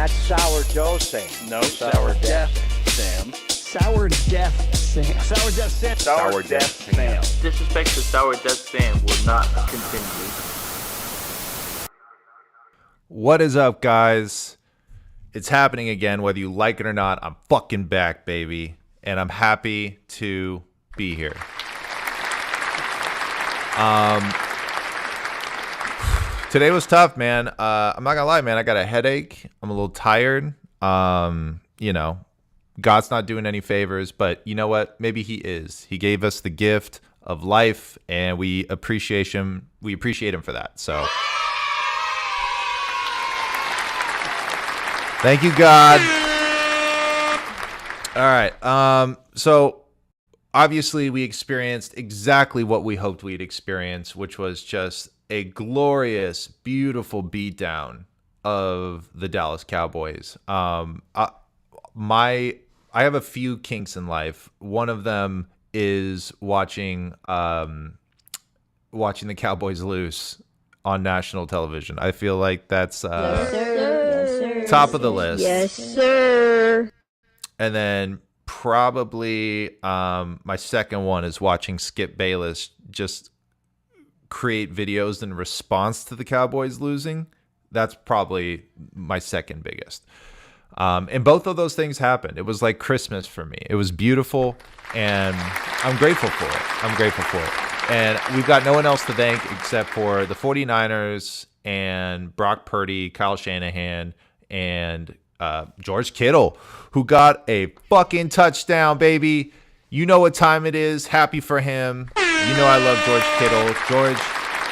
That's sourdough Sam. No, Sourdeath Sam. Sourdeath Sam. Sourdeath Sam. Sourdeath Sam. Disrespect to Sourdeath Sam will not continue. What is up, guys? It's happening again, whether you like it or not. I'm fucking back, baby. And I'm happy to be here. Today was tough, man. I'm not gonna lie, man. I got a headache. I'm a little tired. You know, God's not doing any favors, but you know what? Maybe he is. He gave us the gift of life, and we appreciate him. We appreciate him for that. So thank you, God. All right. So obviously we experienced exactly what we hoped we'd experience, which was just a glorious, beautiful beatdown of the Dallas Cowboys. I have a few kinks in life. One of them is watching the Cowboys lose on national television. I feel like that's Yes, sir. top of the list. Yes, sir. And then probably my second one is watching Skip Bayless just create videos in response to the Cowboys losing. That's probably my second biggest. And both of those things happened. It was like Christmas for me. It was beautiful, and I'm grateful for it. And we've got no one else to thank except for the 49ers and Brock Purdy, Kyle Shanahan, and George Kittle, who got a fucking touchdown, baby. You know what time it is. Happy for him. You know I love George Kittle. George,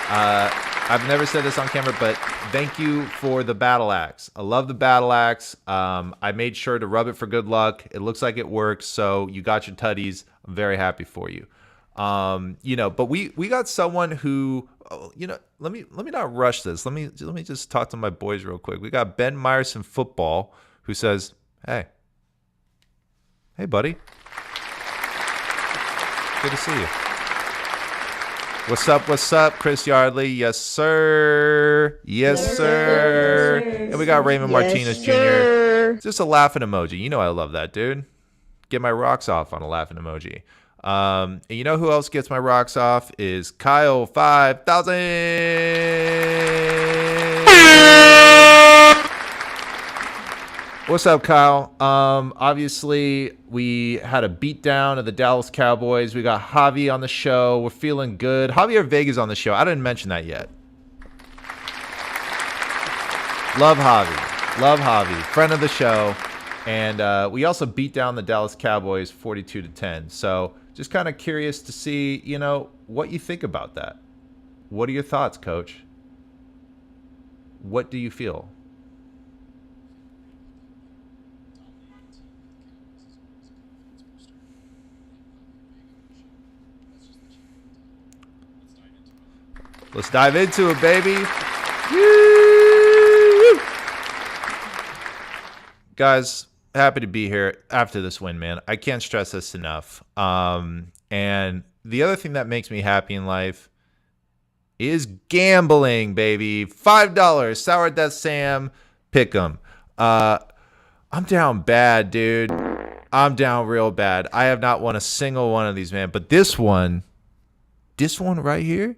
I've never said this on camera, but thank you for the battle axe. I love the battle axe. I made sure to rub it for good luck. It looks like it works, so you got your tutties. I'm very happy for you. But we got someone who, let me not rush this. Let me just talk to my boys real quick. We got Ben Meyerson Football, who says, hey, buddy. Good to see you. What's up, Chris Yardley? Yes, sir. Yes, sir. And we got Raymond Martinez Jr. Just a laughing emoji. You know I love that, dude. Get my rocks off on a laughing emoji. And you know who else gets my rocks off is Kyle 5000. What's up, Kyle? Obviously, we had a beatdown of the Dallas Cowboys. We got Javi on the show. We're feeling good. Javier Vega's on the show. I didn't mention that yet. Love Javi. Friend of the show. And we also beat down the Dallas Cowboys 42-10. So just kind of curious to see, what you think about that. What are your thoughts, Coach? What do you feel? Let's dive into it, baby. Woo! Guys, happy to be here after this win, man. I can't stress this enough. And the other thing that makes me happy in life is gambling, baby. $5, Sourdeath Sam, pick 'em. I'm down bad, dude. I'm down real bad. I have not won a single one of these, man. But this one right here,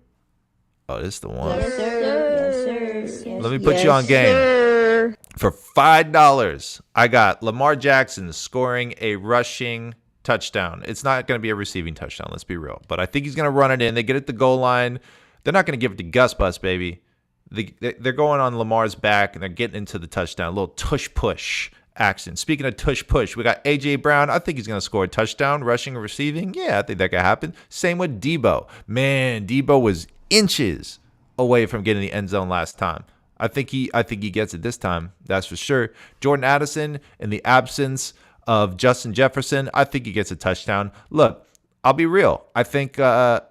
oh, this is the one. Yes, sir. Let me put you on game. Sir. For $5, I got Lamar Jackson scoring a rushing touchdown. It's not going to be a receiving touchdown, let's be real. But I think he's going to run it in. They get at the goal line. They're not going to give it to Gus Bus, baby. They're going on Lamar's back, and they're getting into the touchdown. A little tush-push action. Speaking of tush-push, we got A.J. Brown. I think he's going to score a touchdown, rushing and receiving. Yeah, I think that could happen. Same with Debo. Man, Debo was inches away from getting the end zone last time. I think he gets it this time. That's for sure. Jordan Addison, in the absence of Justin Jefferson, I think he gets a touchdown. Look, I'll be real. I think the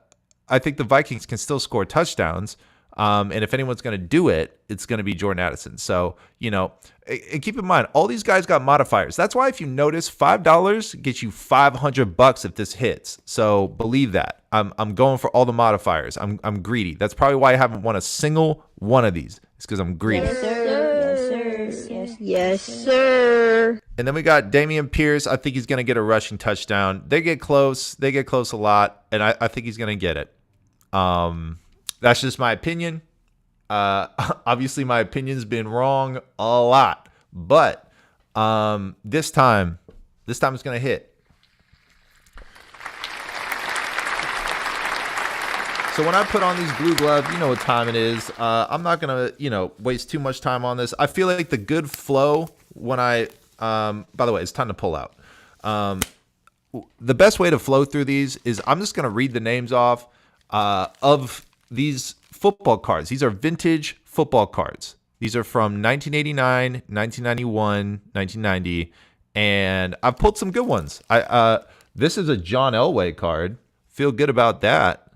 Vikings can still score touchdowns. And if anyone's going to do it, it's going to be Jordan Addison. So, and keep in mind, all these guys got modifiers. That's why if you notice, $5 gets you $500 if this hits. So believe that. I'm going for all the modifiers. I'm greedy. That's probably why I haven't won a single one of these. It's because I'm greedy. Yes, sir. Yes, sir. And then we got Dameon Pierce. I think he's going to get a rushing touchdown. They get close. They get close a lot, and I think he's going to get it. That's just my opinion. Obviously, my opinion's been wrong a lot, but this time it's going to hit. So when I put on these blue gloves, you know what time it is. I'm not going to, waste too much time on this. I feel like the good flow when by the way, it's time to pull out. The best way to flow through these is I'm just going to read the names off of these football cards. These are vintage football cards. These are from 1989, 1991, 1990, and I've pulled some good ones. This is a John Elway card. Feel good about that.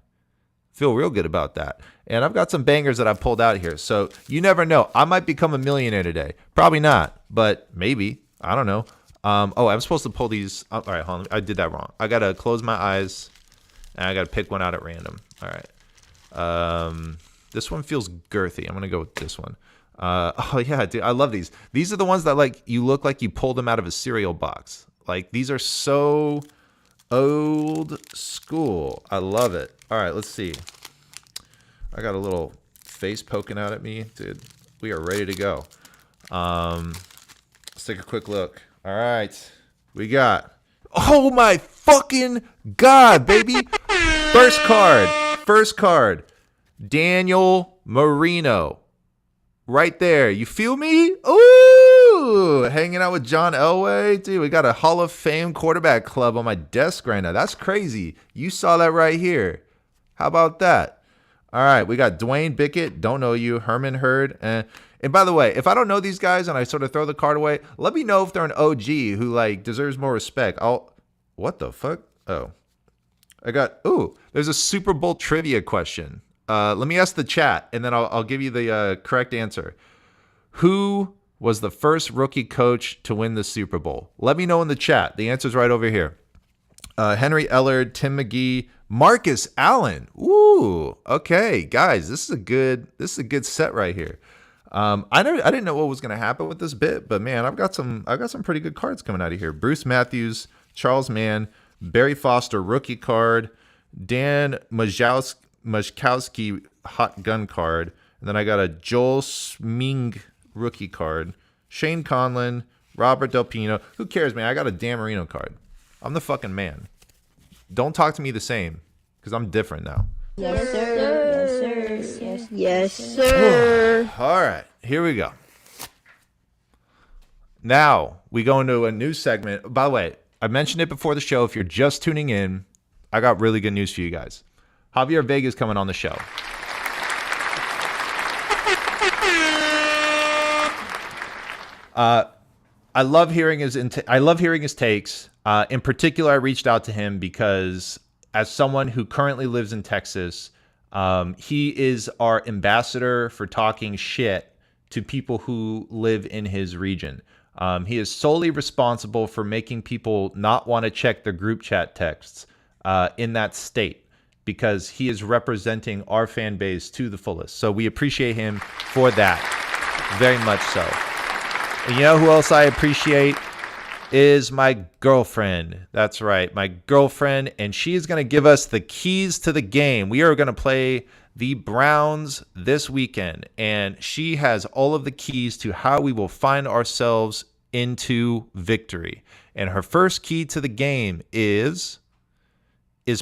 Feel real good about that. And I've got some bangers that I've pulled out here. So you never know. I might become a millionaire today. Probably not, but maybe. I don't know. I'm supposed to pull these. All right, hold on. I did that wrong. I got to close my eyes, and I got to pick one out at random. All right. This one feels girthy. I'm going to go with this one. Oh, yeah, dude. I love these. These are the ones that, you look like you pulled them out of a cereal box. These are so old school. I love it. All right, let's see. I got a little face poking out at me. Dude, we are ready to go. Let's take a quick look. All right. We got... Oh, my fucking God, baby. First card. Daniel Marino. Right there. You feel me? Ooh, hanging out with John Elway. Dude, we got a Hall of Fame quarterback club on my desk right now. That's crazy. You saw that right here. How about that? All right, we got Dwayne Bickett. Don't know you. Herman Hurd. And by the way, if I don't know these guys and I sort of throw the card away, let me know if they're an OG who, deserves more respect. What the fuck? Oh. There's a Super Bowl trivia question. Let me ask the chat, and then I'll give you the correct answer. Who was the first rookie coach to win the Super Bowl? Let me know in the chat. The answer's right over here. Henry Ellard, Tim McGee, Marcus Allen. Ooh, okay, guys, this is a good set right here. I didn't know what was going to happen with this bit, but man, I've got some pretty good cards coming out of here. Bruce Matthews, Charles Mann, Barry Foster rookie card, Dan Majkowski hot gun card, and then I got a Joel Sming rookie card, Shane Conlon, Robert Del Pino. Who cares, man? I got a Dan Marino card. I'm the fucking man. Don't talk to me the same, because I'm different now. Yes, sir. Yes, sir. All right, here we go. Now we go into a new segment. By the way, I mentioned it before the show. If you're just tuning in, I got really good news for you guys. Javier Vega's coming on the show. I love hearing his takes. In particular, I reached out to him because as someone who currently lives in Texas, he is our ambassador for talking shit to people who live in his region. He is solely responsible for making people not want to check their group chat texts in that state, because he is representing our fan base to the fullest. So we appreciate him for that. Very much so. And you know who else I appreciate? Is my girlfriend. That's right, my girlfriend. And she is going to give us the keys to the game. We are going to play the Browns this weekend. And she has all of the keys to how we will find ourselves into victory. And her first key to the game is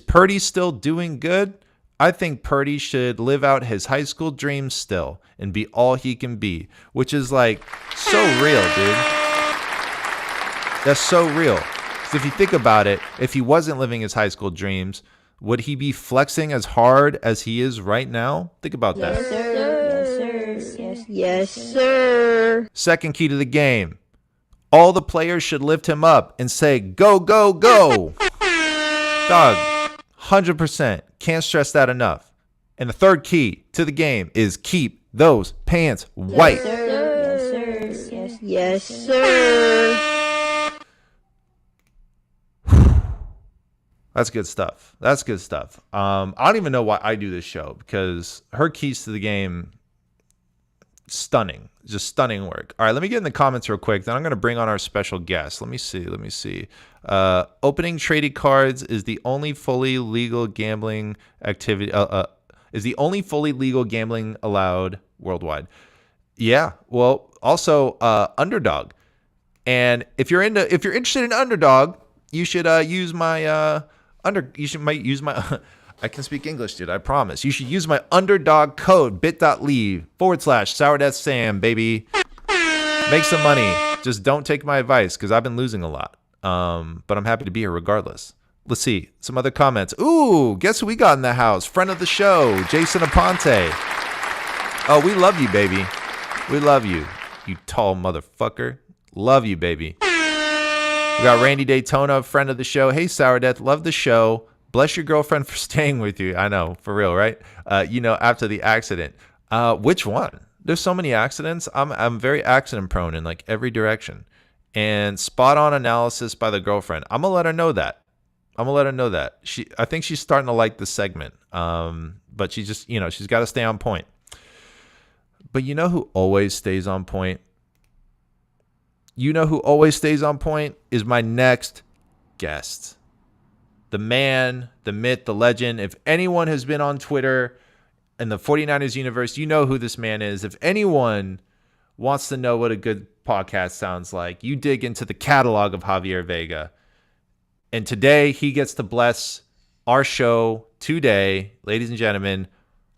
Purdy still doing good? I think Purdy should live out his high school dreams still and be all he can be, which is so real, dude. That's so real. Because if you think about it, if he wasn't living his high school dreams, would he be flexing as hard as he is right now? Think about that. Yes, sir. Yes, sir. Second key to the game. All the players should lift him up and say, go, go, go. Dog, 100%. Can't stress that enough. And the third key to the game is keep those pants white. Yes, sir. Yes, sir. That's good stuff. That's good stuff. I don't even know why I do this show, because her keys to the game, stunning, just stunning work. All right, let me get in the comments real quick. Then I'm going to bring on our special guest. Let me see. Opening trading cards is the only fully legal gambling activity. Is the only fully legal gambling allowed worldwide. Yeah. Well, also Underdog. And if you're interested in Underdog, you should use my might use my. I can speak English, dude. I promise. You should use my Underdog code bit.ly/Sourdeath Sam, baby. Make some money. Just don't take my advice because I've been losing a lot. But I'm happy to be here regardless. Let's see some other comments. Ooh, guess who we got in the house? Friend of the show, Jason Aponte. Oh, we love you, baby. We love you, you tall motherfucker. Love you, baby. We got Randy Daytona, friend of the show. Hey, Sourdeath, love the show. Bless your girlfriend for staying with you. I know, for real, right? After the accident. Which one? There's so many accidents. I'm very accident prone in like every direction. And spot on analysis by the girlfriend. I'm gonna let her know that. I think she's starting to like the segment. But she just, she's got to stay on point. But you know who always stays on point? Is my next guest. The man, the myth, the legend. If anyone has been on Twitter in the 49ers universe, you know who this man is. If anyone wants to know what a good podcast sounds like, you dig into the catalog of Javier Vega. And today he gets to bless our show today, ladies and gentlemen,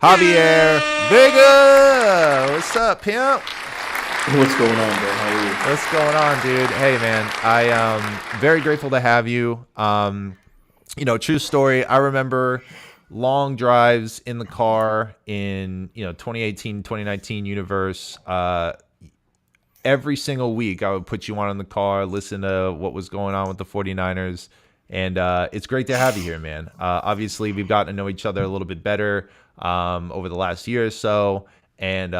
Javier Vega. What's up, pimp? What's going on, bro? How are you? What's going on, dude? Hey, man, I am very grateful to have you. True story. I remember long drives in the car in, 2018, 2019 universe. Every single week I would put you on in the car, listen to what was going on with the 49ers. And it's great to have you here, man. Obviously, we've gotten to know each other a little bit better over the last year or so. And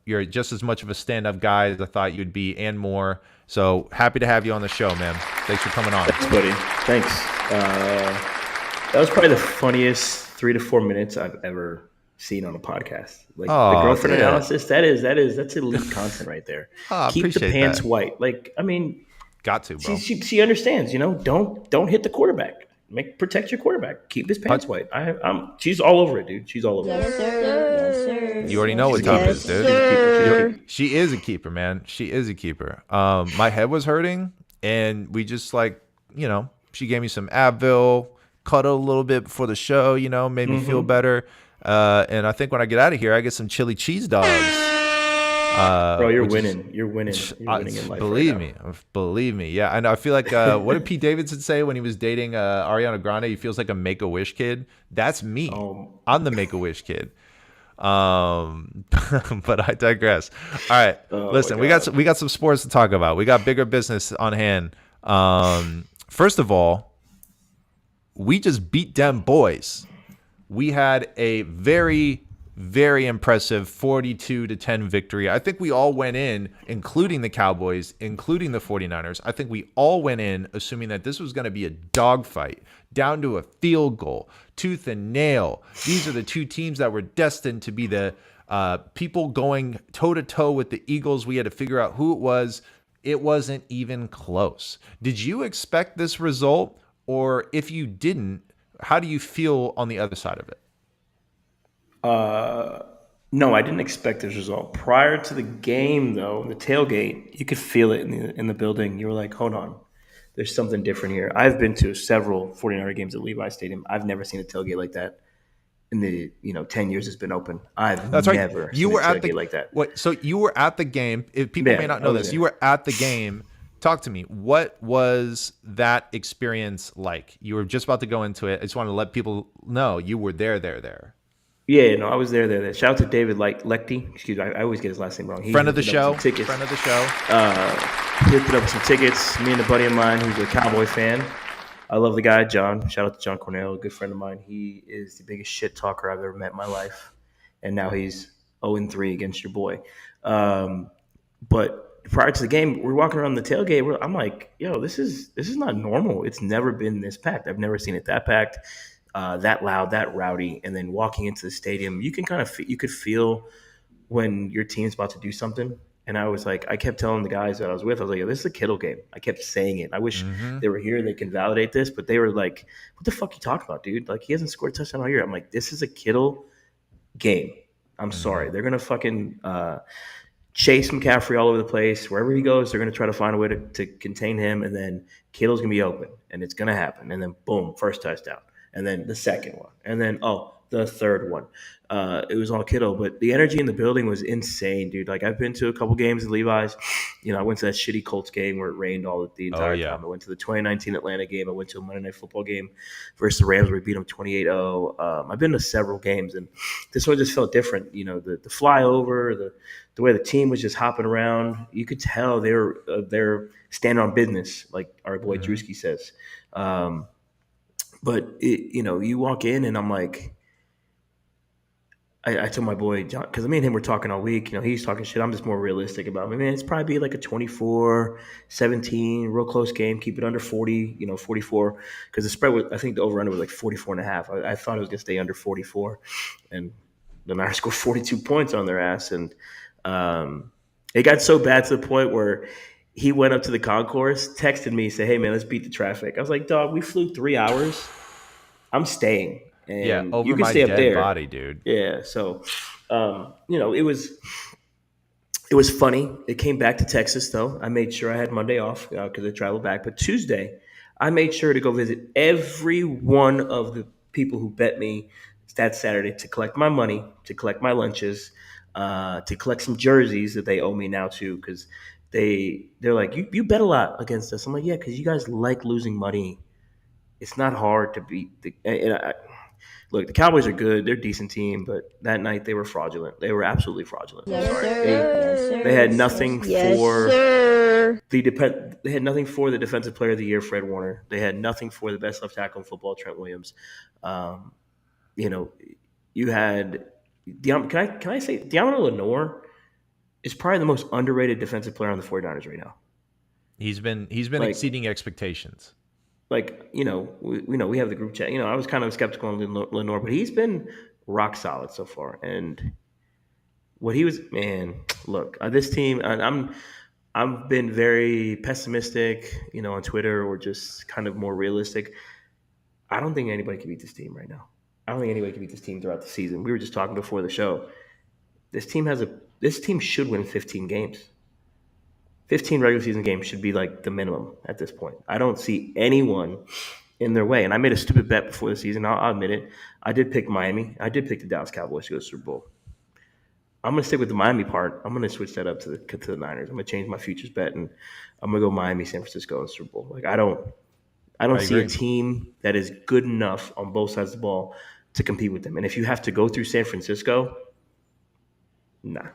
you're just as much of a stand-up guy as I thought you'd be and more. So happy to have you on the show, man. Thanks for coming on. Thanks, buddy. Thanks. That was probably the funniest 3 to 4 minutes I've ever seen on a podcast. Like the girlfriend analysis, that's elite content right there. Keep the pants white. Like, I mean, got to, bro. She understands. Don't hit the quarterback. Protect your quarterback. Keep his pants white. She's all over it, dude. She's all over it. Yes, sir. You already know what time it is, dude. Sir. She is a keeper, man. She is a keeper. My head was hurting, and we just she gave me some Advil, cuddled a little bit before the show, made me feel better. And I think when I get out of here, I get some chili cheese dogs. Bro, you're winning. You're winning. You're winning in life. Believe me. Yeah, and I feel like what did Pete Davidson say when he was dating Ariana Grande? He feels like a Make-A-Wish kid. That's me. I'm the Make-A-Wish kid. But I digress. All right, listen, we got some sports to talk about. We got bigger business on hand. First of all, we just beat them boys. We had a very, very impressive 42-10 victory. I think we all went in, including the Cowboys, including the 49ers. I think we all went in assuming that this was going to be a dogfight, down to a field goal, tooth and nail. These are the two teams that were destined to be the people going toe-to-toe with the Eagles. We had to figure out who it was. It wasn't even close. Did you expect this result? Or if you didn't, how do you feel on the other side of it? No, I didn't expect this result. Prior to the game, though, the tailgate, you could feel it in the building. You were like, hold on, there's something different here. I've been to several 49er games at Levi Stadium. I've never seen a tailgate like that in the 10 years it's been open. That's never right. You were at the like that. What? So you were at the game. If people may not know this, you were at the game. Talk to me. What was that experience like? You were just about to go into it. I just wanted to let people know you were there. Yeah, no, I was there. Shout out to David Lechty. Excuse me, I always get his last name wrong. Friend of the show. He hooked up with some tickets. Me and a buddy of mine who's a Cowboy fan. I love the guy, John. Shout out to John Cornell, a good friend of mine. He is the biggest shit talker I've ever met in my life. And now he's 0-3 against your boy. But prior to the game, we're walking around the tailgate. I'm like, yo, this is not normal. It's never been this packed. I've never seen it that packed, that loud, that rowdy. And then walking into the stadium, you can you could feel when your team's about to do something. And I was like, I kept telling the guys that I was with, I was like, this is a Kittle game. I kept saying it. I wish they were here and they can validate this, but they were like, what the fuck you talking about, dude? Like, he hasn't scored a touchdown all year. I'm like, this is a Kittle game. I'm sorry. They're going to fucking chase McCaffrey all over the place. Wherever he goes, they're going to try to find a way to contain him, and then Kittle's going to be open, and it's going to happen. And then, boom, first touchdown. And then the second one. And then, the third one. It was all Kittle. But the energy in the building was insane, dude. Like, I've been to a couple games in Levi's. You know, I went to that shitty Colts game where it rained all the entire time. I went to the 2019 Atlanta game. I went to a Monday Night Football game versus the Rams where we beat them 28-0. I've been to several games, and this one just felt different. You know, the flyover, the way the team was just hopping around. You could tell they're standing on business, like our boy Drewski says. But, you walk in, and I'm like, I told my boy John, because me and him were talking all week. You know, he's talking shit. I'm just more realistic about it. Man, it's probably be like a 24-17, real close game. Keep it under 40, 44. Because the spread was, I think the over-under was like 44.5. I thought it was going to stay under 44. And the Niners scored 42 points on their ass. And it got so bad to the point where he went up to the concourse, texted me, said, hey, man, let's beat the traffic. I was like, dog, we flew 3 hours. I'm staying. And over you can my stay up dead there. body, dude. Yeah, so it was funny. It came back to Texas though. I made sure I had Monday off because I traveled back. But Tuesday, I made sure to go visit every one of the people who bet me that Saturday to collect my money, to collect my lunches, to collect some jerseys that they owe me now too, because they're like, you bet a lot against us. I'm like, yeah, because you guys like losing money. It's not hard to beat Look, the Cowboys are good. They're a decent team, but that night they were fraudulent. They were absolutely fraudulent. Yes, sir. They had nothing Yes, for sir. they had nothing for the defensive player of the year, Fred Warner. They had nothing for the best left tackle in football, Trent Williams. You had can I say Deontay Lenore is probably the most underrated defensive player on the 49ers right now. He's been exceeding expectations. Like, we have the group chat. I was kind of skeptical on Lenore, but he's been rock solid so far. And what he was, man, look, this team, and I've been very pessimistic, on Twitter, or just kind of more realistic. I don't think anybody can beat this team right now. I don't think anybody can beat this team throughout the season. We were just talking before the show. This team should win 15 games. 15 regular season games should be like the minimum at this point. I don't see anyone in their way. And I made a stupid bet before the season. I'll admit it. I did pick Miami. I did pick the Dallas Cowboys to go to the Super Bowl. I'm going to stick with the Miami part. I'm going to switch that up to the Niners. I'm going to change my futures bet, and I'm going to go Miami, San Francisco in the Super Bowl. Like, I don't see a team that is good enough on both sides of the ball to compete with them. And if you have to go through San Francisco, nah.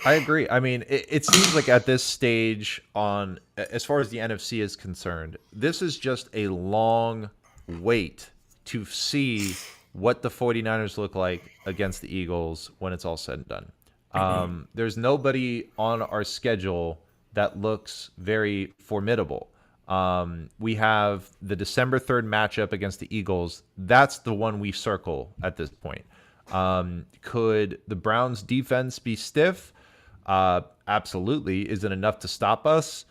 I agree. I mean, it seems like at this stage as far as the NFC is concerned, this is just a long wait to see what the 49ers look like against the Eagles when it's all said and done. There's nobody on our schedule that looks very formidable. We have the December 3rd matchup against the Eagles. That's the one we circle at this point. Could the Browns defense be stiff? Absolutely. Is it enough to stop us?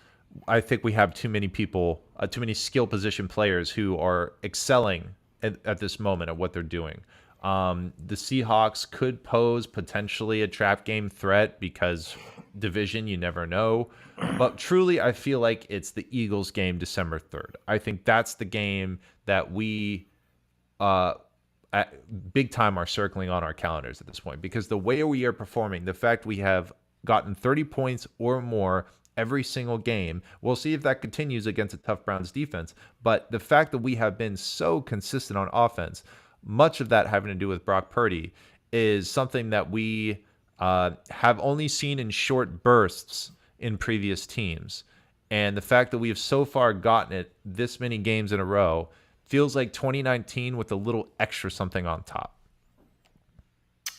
I think we have too many people, too many skill position players who are excelling at this moment at what they're doing. The Seahawks could pose potentially a trap game threat because division, you never know. But truly, I feel like it's the Eagles game December 3rd. I think that's the game that we big time are circling on our calendars at this point, because the way we are performing, the fact we have gotten 30 points or more every single game, we'll see if that continues against a tough Browns defense. But the fact that we have been so consistent on offense, much of that having to do with Brock Purdy, is something that we have only seen in short bursts in previous teams. And the fact that we have so far gotten it this many games in a row feels like 2019 with a little extra something on top.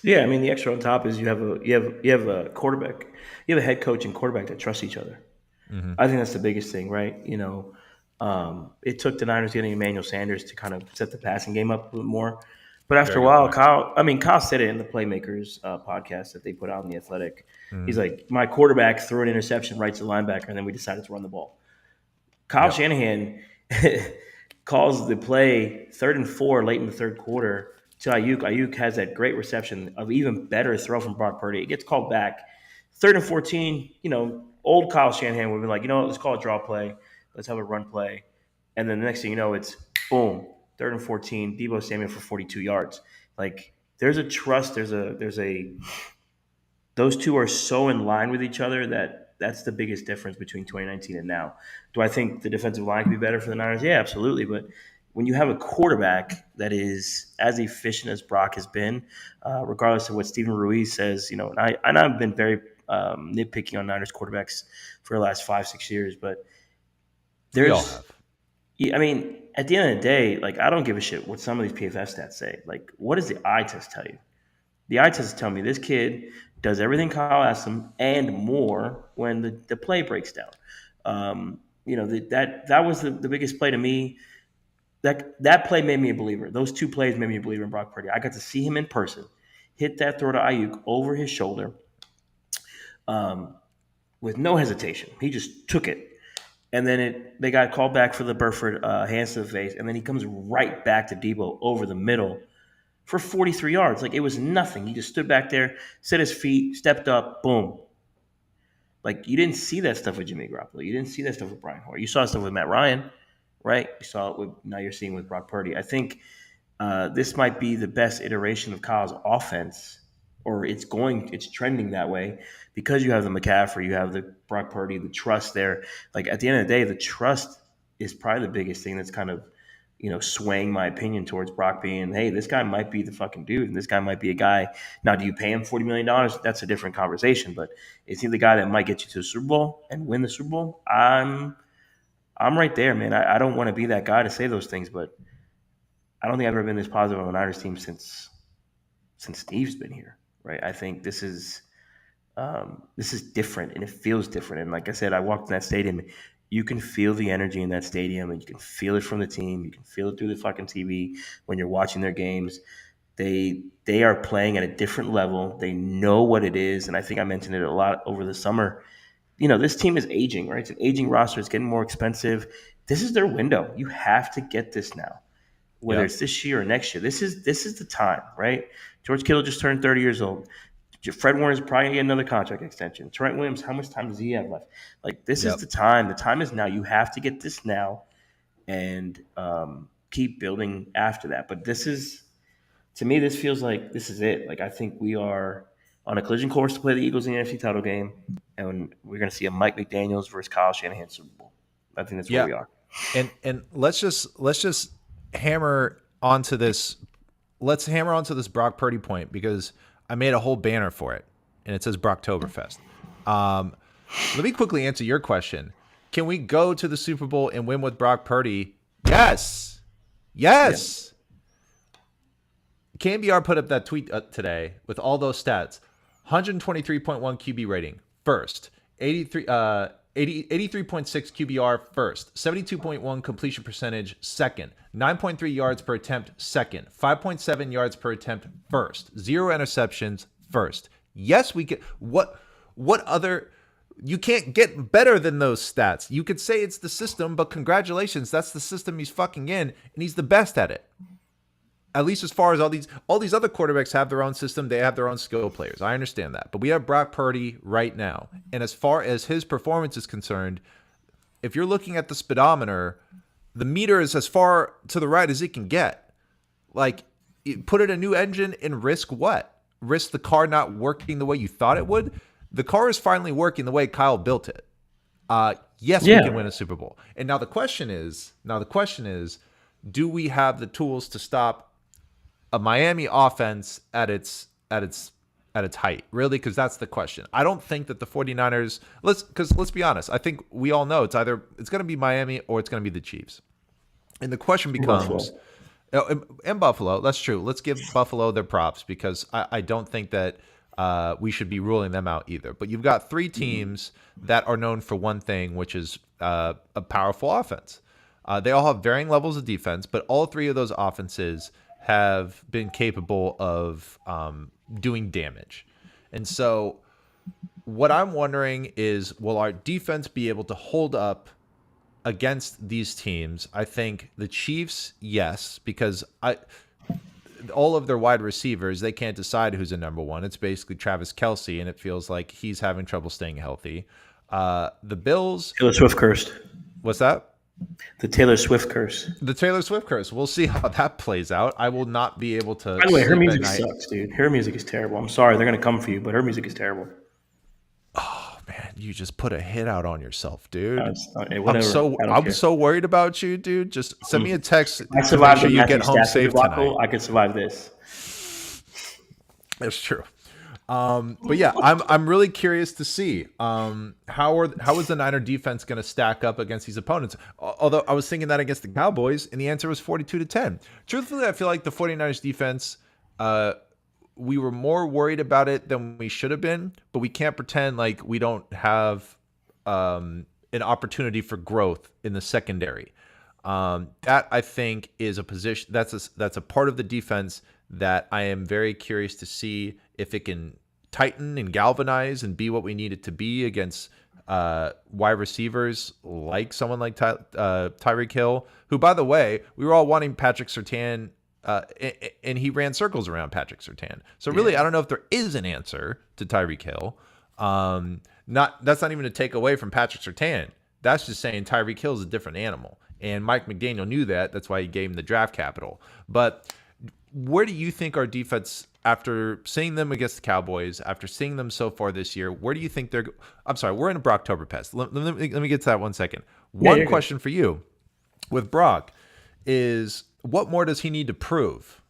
Yeah, I mean, the extra on top is you have a quarterback, you have a head coach and quarterback that trust each other. Mm-hmm. I think that's the biggest thing, right? It took the Niners getting Emmanuel Sanders to kind of set the passing game up a little more, But after Very a good while, point. Kyle said it in the Playmakers podcast that they put out in the Athletic. Mhm. He's like, my quarterback threw an interception right to the linebacker, and then we decided to run the ball. Kyle Yep. Shanahan calls the play 3rd and 4 late in the third quarter to Ayuk. Ayuk has that great reception of even better throw from Brock Purdy. It gets called back. 3rd and 14, old Kyle Shanahan would have been like, let's call it draw play. Let's have a run play. And then the next thing you know, it's boom, 3rd and 14, Deebo Samuel for 42 yards. Like there's a trust, there's a those two are so in line with each other that's the biggest difference between 2019 and now. Do I think the defensive line can be better for the Niners? Yeah, absolutely. But when you have a quarterback that is as efficient as Brock has been, regardless of what Steven Ruiz says, and I've been very nitpicking on Niners quarterbacks for the last 5-6 years, but We all there's, have. I mean, at the end of the day, like I don't give a shit what some of these PFF stats say. Like, what does the eye test tell you? The eye test tell me this kid does everything Kyle asks him and more when the play breaks down. That was the biggest play to me. That play made me a believer. Those two plays made me a believer in Brock Purdy. I got to see him in person, hit that throw to Ayuk over his shoulder, with no hesitation. He just took it. And then they got called back for the Burford hands to the face, and then he comes right back to Debo over the middle for 43 yards. Like it was nothing. He just stood back there, set his feet, stepped up, boom. Like you didn't see that stuff with Jimmy Garoppolo. You didn't see that stuff with Brian Hoyer. You saw stuff with Matt Ryan, right? You saw it now you're seeing with Brock Purdy. I think this might be the best iteration of Kyle's offense, or it's trending that way because you have the McCaffrey, you have the Brock Purdy, the trust there. Like at the end of the day, the trust is probably the biggest thing that's kind of swaying my opinion towards Brock being, hey, this guy might be the fucking dude, and this guy might be a guy. Now, do you pay him $40 million? That's a different conversation, but is he the guy that might get you to the Super Bowl and win the Super Bowl? I'm right there, man. I don't want to be that guy to say those things, but I don't think I've ever been this positive on a Niners team since Steve's been here, right? I think this is different, and it feels different. And like I said, I walked in that stadium. You can feel the energy in that stadium, and you can feel it from the team. You can feel it through the fucking TV when you're watching their games. They are playing at a different level. They know what it is, and I think I mentioned it a lot over the summer. This team is aging, right? It's an aging roster. It's getting more expensive. This is their window. You have to get this now, whether it's this year or next year. This is the time, right? George Kittle just turned 30 years old. Fred Warner's probably going to get another contract extension. Trent Williams, how much time does he have left? Like, this is the time. The time is now. You have to get this now and keep building after that. But to me, this feels like this is it. Like, I think we are on a collision course to play the Eagles in the NFC title game, and we're going to see a Mike McDaniels versus Kyle Shanahan Super Bowl. I think that's where we are. And let's just hammer onto this. Let's hammer onto this Brock Purdy point because I made a whole banner for it, and it says Brocktoberfest. Let me quickly answer your question. Can we go to the Super Bowl and win with Brock Purdy? Yes. Yes. Yeah. KNBR put up that tweet today with all those stats. 123.1 QB rating, first. 83.6 QBR, first. 72.1 completion percentage, second. 9.3 yards per attempt, second. 5.7 yards per attempt, first. 0 interceptions, first. Yes, we can. What other? You can't get better than those stats. You could say it's the system, but congratulations, that's the system he's fucking in, and he's the best at it. At least as far as all these other quarterbacks have their own system, they have their own skill players. I understand that. But we have Brock Purdy right now. And as far as his performance is concerned, if you're looking at the speedometer, the meter is as far to the right as it can get. Like, put in a new engine and risk what? Risk the car not working the way you thought it would? The car is finally working the way Kyle built it. Yes, we can win a Super Bowl. And now the question is, do we have the tools to stop a Miami offense at its height, really? Because that's the question. I don't think that the 49ers, let's be honest, I think we all know it's going to be Miami or it's going to be the Chiefs. And the question becomes, and Buffalo, that's true. Let's give Buffalo their props because I don't think that we should be ruling them out either. But you've got three teams that are known for one thing, which is a powerful offense. They all have varying levels of defense, but all three of those offenses have been capable of doing damage. And so what I'm wondering is, will our defense be able to hold up against these teams? I think the Chiefs, yes, because all of their wide receivers, they can't decide who's a number one. It's basically Travis Kelce, and it feels like he's having trouble staying healthy. The Bills. Taylor Swift cursed. What's that? The Taylor Swift curse. The Taylor Swift curse. We'll see how that plays out. I will not be able to. By the way, her sleep music at night. sucks, dude. Her music is terrible. I'm sorry, they're gonna come for you, but her music is terrible. Oh man, you just put a hit out on yourself, dude. Hey, I'm whatever. I'm so worried about you, dude. Just send me a text I to make survived sure the you Matthew get home Stafford safe debacle. tonight. I could survive this. That's true. But yeah, I'm really curious to see how is the Niner defense going to stack up against these opponents. Although I was thinking that against the Cowboys, and the answer was 42-10. Truthfully, I feel like the 49ers defense, we were more worried about it than we should have been, but we can't pretend like we don't have an opportunity for growth in the secondary. That I think is a position that's a part of the defense that I am very curious to see if it can tighten and galvanize and be what we need it to be against wide receivers like someone like Tyreek Hill, who, by the way, we were all wanting Patrick Surtain, and he ran circles around Patrick Surtain. So really, I don't know if there is an answer to Tyreek Hill. That's not even a take away from Patrick Surtain. That's just saying Tyreek Hill is a different animal. And Mike McDaniel knew that. That's why he gave him the draft capital. But where do you think our defense, after seeing them against the Cowboys, after seeing them so far this year, where do you think they're – I'm sorry, we're in a Brocktoberfest. Let me get to that 1 second. One question for you with Brock is, what more does he need to prove?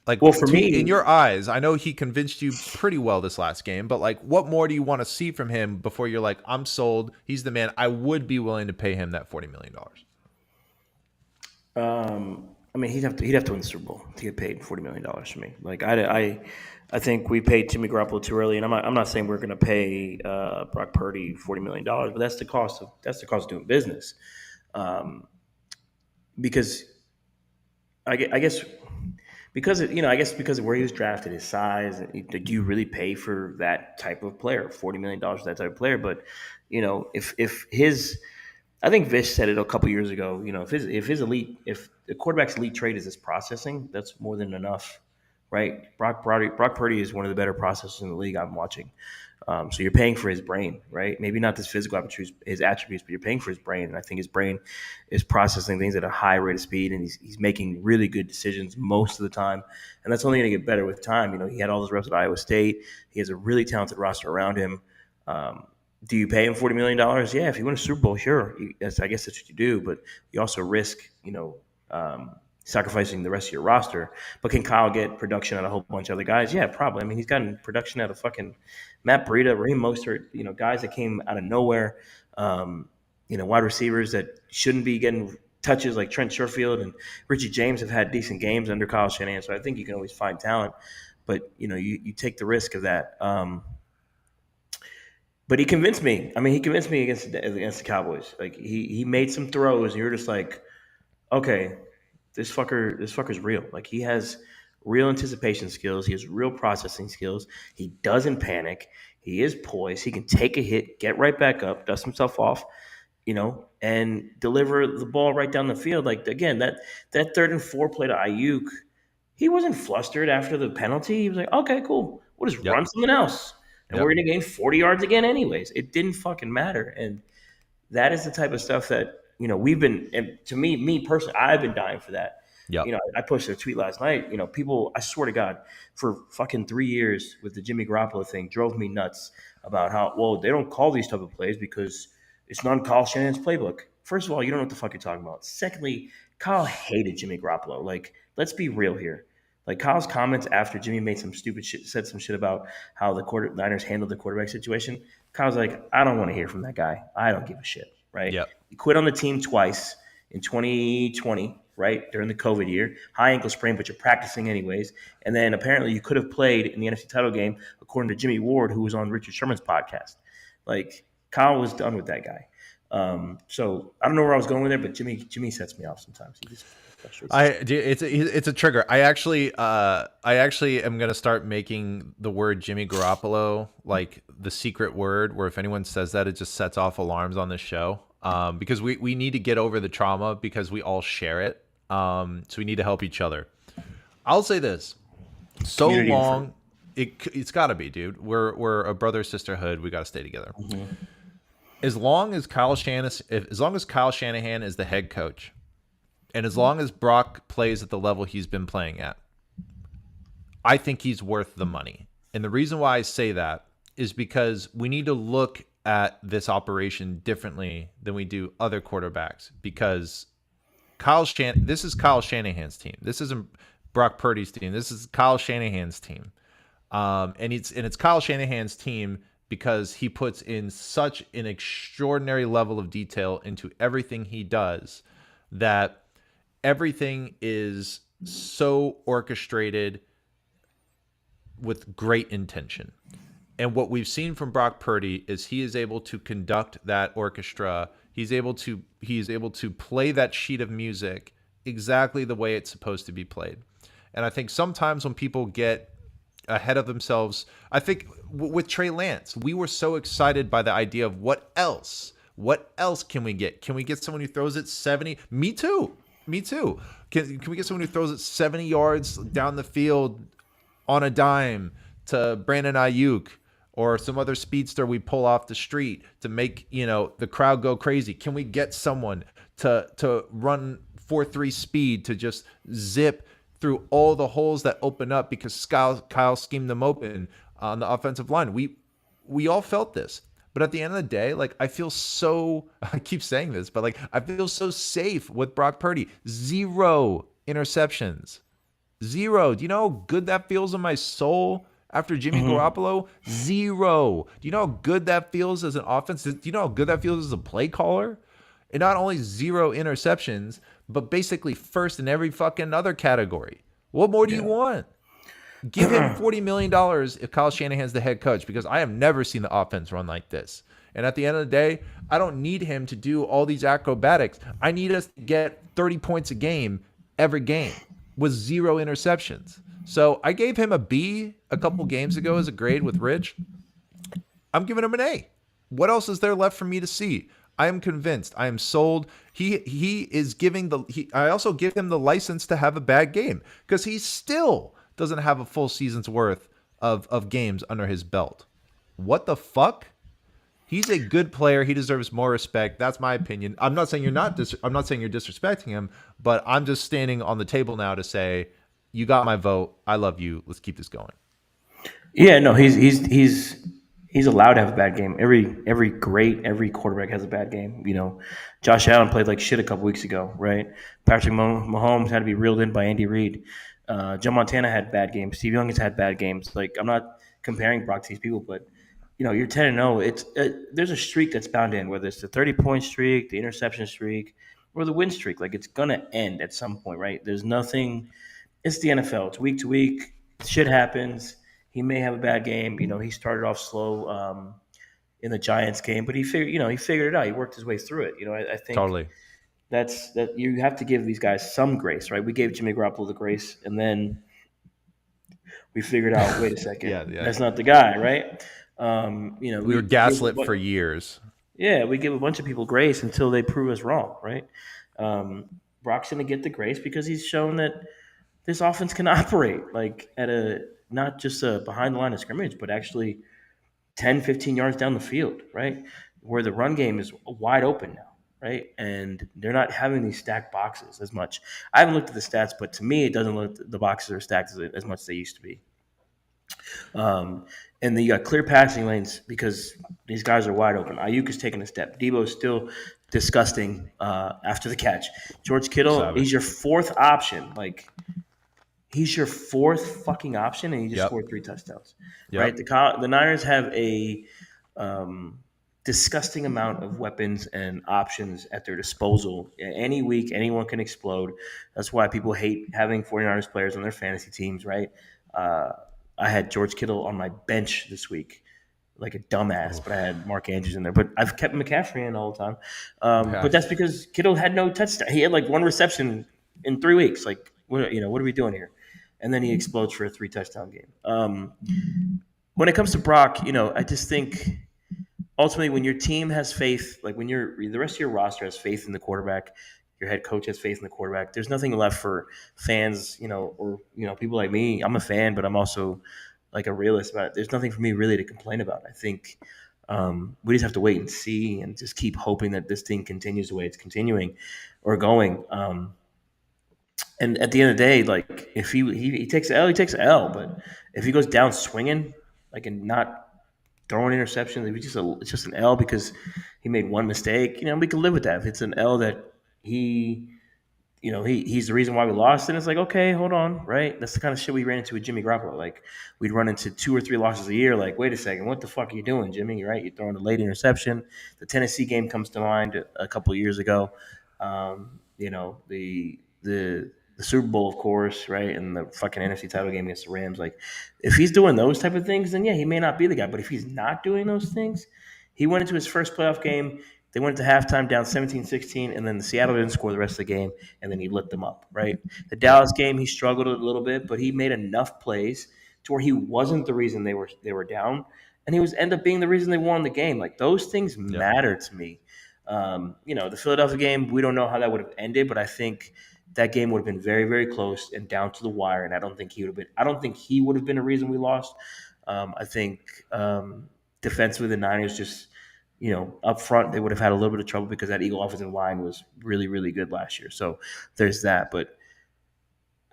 Like, well, for me, in your eyes, I know he convinced you pretty well this last game, but like, what more do you want to see from him before you're like, I'm sold, he's the man, I would be willing to pay him that $40 million? I mean, he'd have to win the Super Bowl to get paid $40 million for me. Like, I think we paid Jimmy Garoppolo too early, and I'm not saying we're going to pay Brock Purdy $40 million, but that's the cost of doing business. Because I guess because of where he was drafted, his size, do you really pay for that type of player? $40 million for that type of player, but if his I think Vish said it a couple years ago. If the quarterback's elite trait is his processing, that's more than enough, right? Brock Purdy is one of the better processors in the league. I'm watching, so you're paying for his brain, right? Maybe not his physical attributes, but you're paying for his brain. And I think his brain is processing things at a high rate of speed, and he's making really good decisions most of the time. And that's only going to get better with time. He had all those reps at Iowa State. He has a really talented roster around him. Do you pay him $40 million? Yeah, if you win a Super Bowl, sure. I guess that's what you do, but you also risk, sacrificing the rest of your roster. But can Kyle get production out of a whole bunch of other guys? Yeah, probably. I mean, he's gotten production out of fucking Matt Breida, Raheem Mostert, guys that came out of nowhere, wide receivers that shouldn't be getting touches like Trent Sherfield and Richie James have had decent games under Kyle Shanahan. So I think you can always find talent, but, you take the risk of that. But he convinced me. I mean, he convinced me against the Cowboys. Like he made some throws, and you're just like, okay, this fucker's real. Like he has real anticipation skills. He has real processing skills. He doesn't panic. He is poised. He can take a hit, get right back up, dust himself off, and deliver the ball right down the field. Like again, that 3rd and 4 play to Ayuk, he wasn't flustered after the penalty. He was like, okay, cool. We'll just run something else. And we're going to gain 40 yards again anyways. It didn't fucking matter. And that is the type of stuff that, we've been – and to me personally, I've been dying for that. Yep. I posted a tweet last night. People – I swear to God, for fucking 3 years with the Jimmy Garoppolo thing drove me nuts about how, well, they don't call these type of plays because it's not in Kyle Shanahan's playbook. First of all, you don't know what the fuck you're talking about. Secondly, Kyle hated Jimmy Garoppolo. Like, let's be real here. Like Kyle's comments after Jimmy made some stupid shit, said some shit about how the Niners handled the quarterback situation. Kyle's like, I don't want to hear from that guy. I don't give a shit, right? Yep. He quit on the team twice in 2020, right, during the COVID year. High ankle sprain, but you're practicing anyways. And then apparently you could have played in the NFC title game, according to Jimmy Ward, who was on Richard Sherman's podcast. Like Kyle was done with that guy. So I don't know where I was going with it, but Jimmy sets me off sometimes. It's a trigger. I actually am gonna start making the word Jimmy Garoppolo like the secret word, where if anyone says that, it just sets off alarms on this show. Because we need to get over the trauma because we all share it. So we need to help each other. I'll say this: so Community long, it's got to be, dude. We're a brother sisterhood. We got to stay together. Mm-hmm. As long as Kyle Shanahan is the head coach, and as long as Brock plays at the level he's been playing at, I think he's worth the money. And the reason why I say that is because we need to look at this operation differently than we do other quarterbacks. Because this is Kyle Shanahan's team. This isn't Brock Purdy's team. This is Kyle Shanahan's team. And it's Kyle Shanahan's team because he puts in such an extraordinary level of detail into everything he does that everything is so orchestrated with great intention. And what we've seen from Brock Purdy is he is able to conduct that orchestra. He's able to play that sheet of music exactly the way it's supposed to be played. And I think sometimes when people get ahead of themselves, I think with Trey Lance, we were so excited by the idea of what else can we get? Can we get someone who throws it 70? Me too. Can we get someone who throws it 70 yards down the field on a dime to Brandon Ayuk or some other speedster we pull off the street to make, the crowd go crazy? Can we get someone to run 4.3 speed to just zip through all the holes that open up because Kyle schemed them open on the offensive line? We all felt this. But at the end of the day, I feel so, I keep saying this, but I feel so safe with Brock Purdy. 0 interceptions. 0. Do you know how good that feels in my soul after Jimmy Garoppolo? 0. Do you know how good that feels as an offense? Do you know how good that feels as a play caller? And not only 0 interceptions, but basically first in every fucking other category. What more do you want? Give him $40 million if Kyle Shanahan's the head coach, because I have never seen the offense run like this. And at the end of the day, I don't need him to do all these acrobatics. I need us to get 30 points a game every game with 0 interceptions. So I gave him a B a couple games ago as a grade with Rich. I'm giving him an A. What else is there left for me to see? I am convinced. I am sold. He is giving I also give him the license to have a bad game because he still doesn't have a full season's worth of games under his belt. What the fuck? He's a good player. He deserves more respect. That's my opinion. I'm not saying I'm not saying you're disrespecting him, but I'm just standing on the table now to say, you got my vote. I love you. Let's keep this going. Yeah, no, he's allowed to have a bad game. Every quarterback has a bad game. Josh Allen played like shit a couple weeks ago, right? Patrick Mahomes had to be reeled in by Andy Reid. Joe Montana had bad games. Steve Young has had bad games. I'm not comparing Brock to these people, but you're 10-0. It's there's a streak that's bound in, whether it's the 30-point streak, the interception streak, or the win streak. It's gonna end at some point, right? There's nothing. It's the NFL. It's week to week. Shit happens. He may have a bad game. He started off slow in the Giants game, but he figured it out. He worked his way through it. I think totally. That you have to give these guys some grace, right? We gave Jimmy Garoppolo the grace, and then we figured out, wait a second, that's not the guy, right? We were gaslit for years. Yeah, we give a bunch of people grace until they prove us wrong, right? Brock's going to get the grace because he's shown that this offense can operate at a not just behind the line of scrimmage, but actually 10, 15 yards down the field, right? Where the run game is wide open now. Right, and they're not having these stacked boxes as much. I haven't looked at the stats, but to me, it doesn't look the boxes are stacked as much as they used to be. And then you got clear passing lanes because these guys are wide open. Ayuk is taking a step. Debo is still disgusting after the catch. George Kittle, he's your 4th option. He's your 4th fucking option, and he just scored 3 touchdowns. Yep. Right, the Niners have a disgusting amount of weapons and options at their disposal. Any week, anyone can explode. That's why people hate having 49ers players on their fantasy teams, right? I had George Kittle on my bench this week, like a dumbass, but I had Mark Andrews in there. But I've kept McCaffrey in all the time. But that's because Kittle had no touchdown. He had 1 reception in 3 weeks. Like, what are we doing here? And then he explodes for a 3-touchdown game. When it comes to Brock, I just think ultimately when your team has faith, like when the rest of your roster has faith in the quarterback, your head coach has faith in the quarterback, there's nothing left for fans, or people like me. I'm a fan, but I'm also like a realist about it. There's nothing for me really to complain about. I think we just have to wait and see and just keep hoping that this thing continues the way it's continuing or going. And at the end of the day, like if he takes L, he takes L. But if he goes down swinging, like and not throwing interceptions, if it's just an L because he made one mistake, we can live with that. If it's an L that he's the reason why we lost, and it's like, okay, hold on, right? That's the kind of shit we ran into with Jimmy Garoppolo. Like we'd run into 2 or 3 losses a year. Like, wait a second, what the fuck are you doing, Jimmy? Right? You're throwing a late interception. The Tennessee game comes to mind a couple of years ago. The Super Bowl, of course, right, and the fucking NFC title game against the Rams. Like, if he's doing those type of things, then yeah, he may not be the guy. But if he's not doing those things, he went into his first playoff game. They went to halftime down 17-16, and then the Seattle didn't score the rest of the game, and then he lit them up, right? The Dallas game, he struggled a little bit, but he made enough plays to where he wasn't the reason they were down, and he was end up being the reason they won the game. Like, those things matter to me. The Philadelphia game, we don't know how that would have ended, but I think that game would have been very, very close and down to the wire, and I don't think he would have been a reason we lost. I think defensively, the Niners just – up front, they would have had a little bit of trouble because that Eagle offensive line was really, really good last year. So there's that. But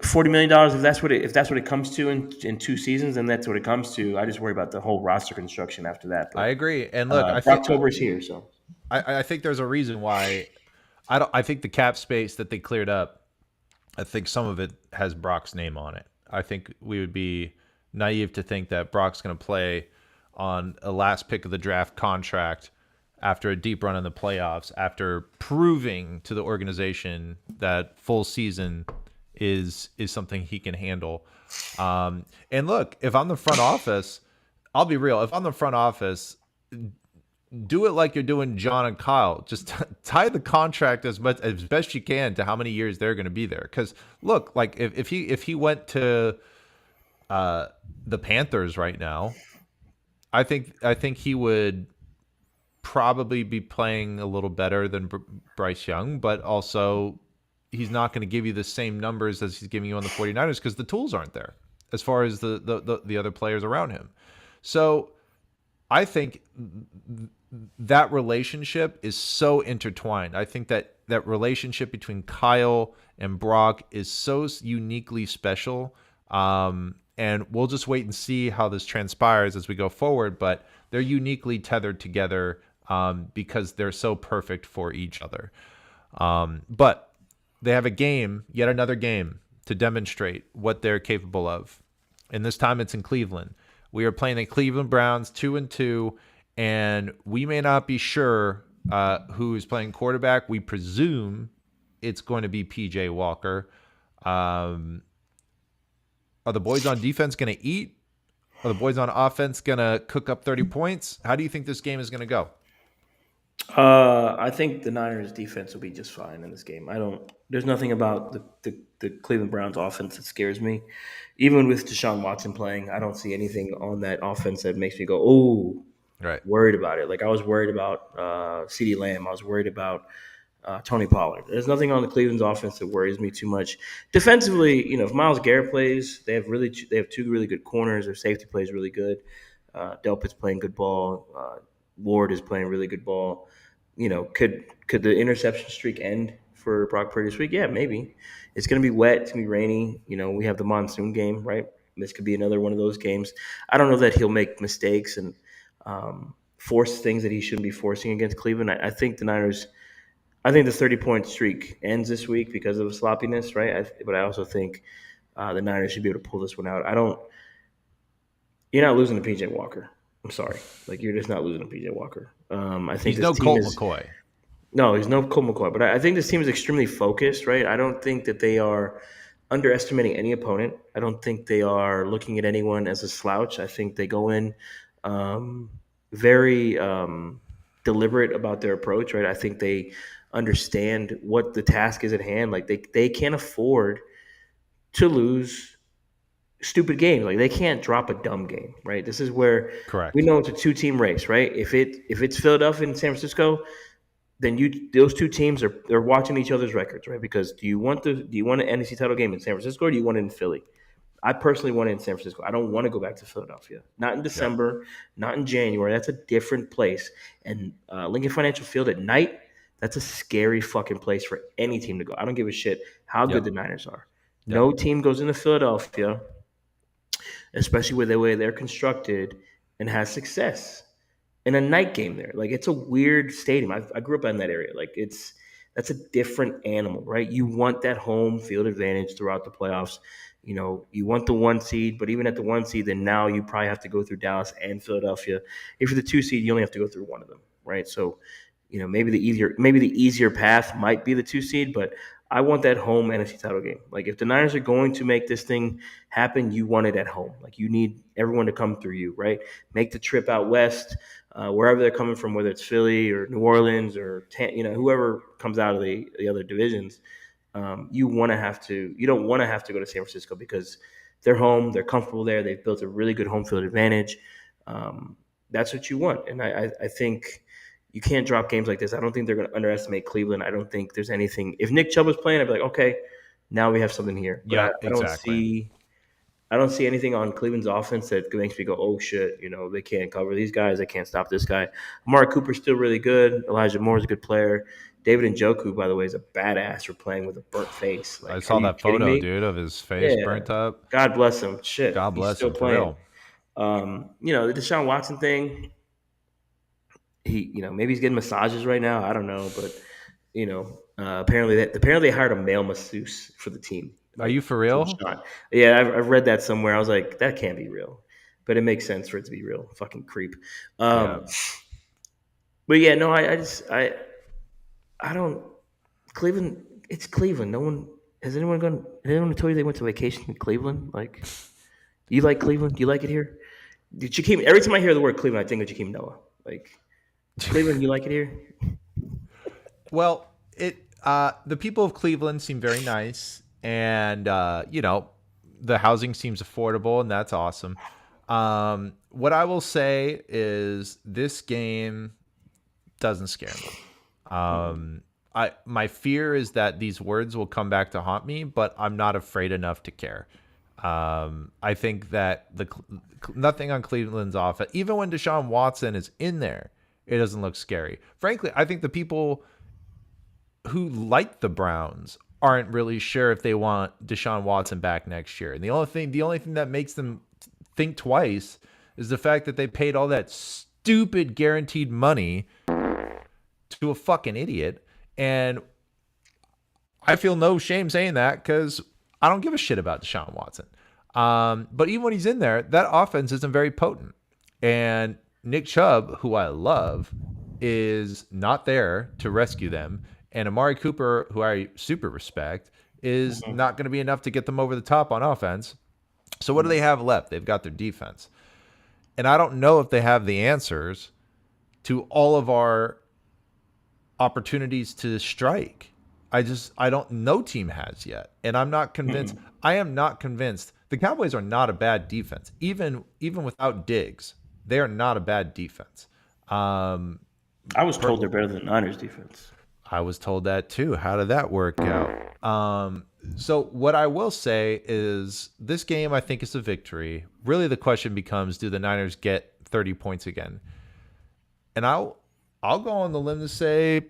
$40 million, if that's what it comes to in 2 seasons, then that's what it comes to. I just worry about the whole roster construction after that. But, I agree. And look, October's here, so I think there's a reason why. I think the cap space that they cleared up, I think some of it has Brock's name on it. I think we would be naive to think that Brock's going to play on a last pick of the draft contract after a deep run in the playoffs, after proving to the organization that full season is something he can handle. And look, if I'm the front office, I'll be real. If I'm the front office, do it like you're doing John and Kyle. Just tie the contract as best you can to how many years they're going to be there. Because look, like if he went to the Panthers right now, I think he would probably be playing a little better than Bryce Young, but also he's not going to give you the same numbers as he's giving you on the 49ers because the tools aren't there as far as the other players around him. So I think that relationship is so intertwined. I think that relationship between Kyle and Brock is so uniquely special. And we'll just wait and see how this transpires as we go forward. But they're uniquely tethered together because they're so perfect for each other. But they have yet another game, to demonstrate what they're capable of. And this time it's in Cleveland. We are playing the Cleveland Browns 2-2, and we may not be sure who is playing quarterback. We presume it's going to be P.J. Walker. Are the boys on defense going to eat? Are the boys on offense going to cook up 30 points? How do you think this game is going to go? I think the Niners defense will be just fine in this game. There's nothing about the Cleveland Browns offense that scares me. Even with Deshaun Watson playing, I don't see anything on that offense that makes me go, oh, right, worried about it. Like I was worried about CeeDee Lamb. I was worried about Tony Pollard. There's nothing on the Cleveland's offense that worries me too much. Defensively, if Myles Garrett plays, they have 2 really good corners. Their safety plays really good. Delpit's playing good ball. Ward is playing really good ball. Could the interception streak end for Brock Purdy this week? Yeah, maybe. It's going to be wet. It's going to be rainy. We have the monsoon game, right? This could be another one of those games. I don't know that he'll make mistakes and force things that he shouldn't be forcing against Cleveland. I think the 30-point streak ends this week because of the sloppiness, right? But I also think the Niners should be able to pull this one out. You're not losing to P.J. Walker. I'm sorry. Like, you're just not losing to P.J. Walker. I think he's no Colt McCoy. No, he's no Colt McCoy. But I think this team is extremely focused, right? I don't think that they are underestimating any opponent. I don't think they are looking at anyone as a slouch. I think they go in very deliberate about their approach, right? I think they understand what the task is at hand. Like they can't afford to lose stupid games. Like they can't drop a dumb game, right? This is where we Correct. know it's a 2-team race, right? If it's Philadelphia and San Francisco, then those two teams they're watching each other's records, right? Because do you want an NFC title game in San Francisco or do you want it in Philly? I personally want it in San Francisco. I don't want to go back to Philadelphia. Not in December, not in January. That's a different place. And Lincoln Financial Field at night, that's a scary fucking place for any team to go. I don't give a shit how good the Niners are. No team goes into Philadelphia, especially with the way they're constructed, and has success in a night game there. Like it's a weird stadium. I grew up in that area. Like that's a different animal, right? You want that home field advantage throughout the playoffs. You know, you want the 1 seed, but even at the 1 seed, then now you probably have to go through Dallas and Philadelphia. If you're the 2 seed, you only have to go through one of them, right? So, you know, maybe the easier path might be the 2 seed, but I want that home NFC title game. Like if the Niners are going to make this thing happen, you want it at home. Like you need everyone to come through you, right? Make the trip out west, wherever they're coming from, whether it's Philly or New Orleans or whoever comes out of the other divisions. You don't want to have to go to San Francisco because they're home, they're comfortable there, they've built a really good home field advantage. That's what you want, and I think you can't drop games like this. I don't think they're going to underestimate Cleveland. I don't think there's anything. If Nick Chubb was playing, I'd be like, okay, now we have something here. But Exactly. I don't see anything on Cleveland's offense that makes me go, oh shit, they can't cover these guys, they can't stop this guy. Amari Cooper's still really good. Elijah Moore's a good player. David Njoku, by the way, is a badass for playing with a burnt face. Like, I saw that photo, dude, of his face burnt up. God bless him. Shit. God bless him. Playing. For real. The Deshaun Watson thing, maybe he's getting massages right now. I don't know, but apparently they hired a male masseuse for the team. Are you for real? Yeah, I've read that somewhere. I was like, that can't be real, but it makes sense for it to be real. Fucking creep. But yeah, no, I don't. Cleveland, it's Cleveland. No one has anyone told you they went to vacation in Cleveland? Like, you like Cleveland? Do you like it here? Every time I hear the word Cleveland, I think of Jakeem Noah. Like, Cleveland, you like it here? Well, the people of Cleveland seem very nice, and the housing seems affordable, and that's awesome. What I will say is this game doesn't scare me. My fear is that these words will come back to haunt me, but I'm not afraid enough to care. I think that nothing on Cleveland's offense, even when Deshaun Watson is in there, it doesn't look scary. Frankly, I think the people who like the Browns aren't really sure if they want Deshaun Watson back next year. And the only thing that makes them think twice is the fact that they paid all that stupid guaranteed money to a fucking idiot. And I feel no shame saying that because I don't give a shit about Deshaun Watson. But even when he's in there, that offense isn't very potent. And Nick Chubb, who I love, is not there to rescue them. And Amari Cooper, who I super respect, is not going to be enough to get them over the top on offense. So what do they have left? They've got their defense. And I don't know if they have the answers to all of our opportunities to strike. No team has yet. And I'm not convinced. I am not convinced. The Cowboys are not a bad defense. Even without Diggs, they are not a bad defense. I was told they're better than the Niners defense. I was told that too. How did that work out? So what I will say is this game, I think, is a victory. Really, the question becomes, do the Niners get 30 points again? And I'll go on the limb to say,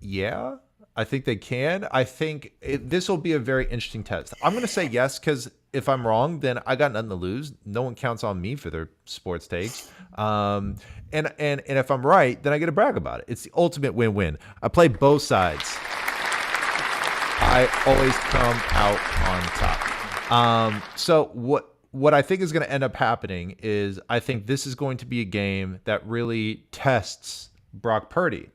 yeah, I think they can. I think this will be a very interesting test. I'm going to say yes because if I'm wrong, then I got nothing to lose. No one counts on me for their sports takes. And if I'm right, then I get to brag about it. It's the ultimate win-win. I play both sides. I always come out on top. So what I think is going to end up happening is I think this is going to be a game that really tests Brock Purdy.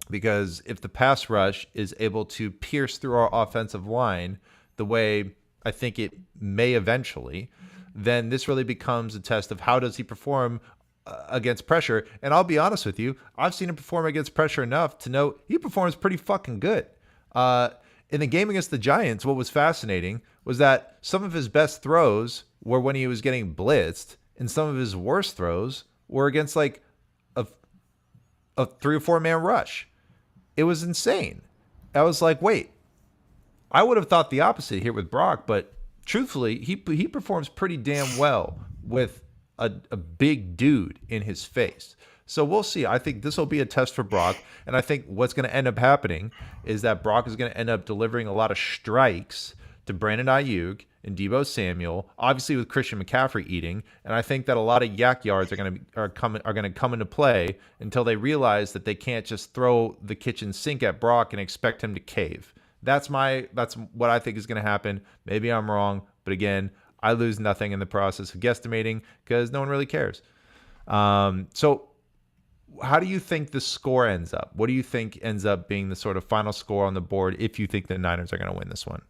Because if the pass rush is able to pierce through our offensive line the way I think it may eventually, then this really becomes a test of how does he perform against pressure. And I'll be honest with you, I've seen him perform against pressure enough to know he performs pretty fucking good. In the game against the Giants, what was fascinating was that some of his best throws were when he was getting blitzed, and some of his worst throws were against like a 3 or 4 man rush. It was insane. I was like, wait, I would have thought the opposite here with Brock, but truthfully, he performs pretty damn well with a big dude in his face. So we'll see. I think this will be a test for Brock, and I think what's going to end up happening is that Brock is going to end up delivering a lot of strikes to Brandon Ayuk and Deebo Samuel, obviously with Christian McCaffrey eating, and I think that a lot of yak yards are going to come into play until they realize that they can't just throw the kitchen sink at Brock and expect him to cave. That's what I think is going to happen. Maybe I'm wrong, but again, I lose nothing in the process of guesstimating because no one really cares. So how do you think the score ends up? What do you think ends up being the sort of final score on the board if you think the Niners are going to win this one?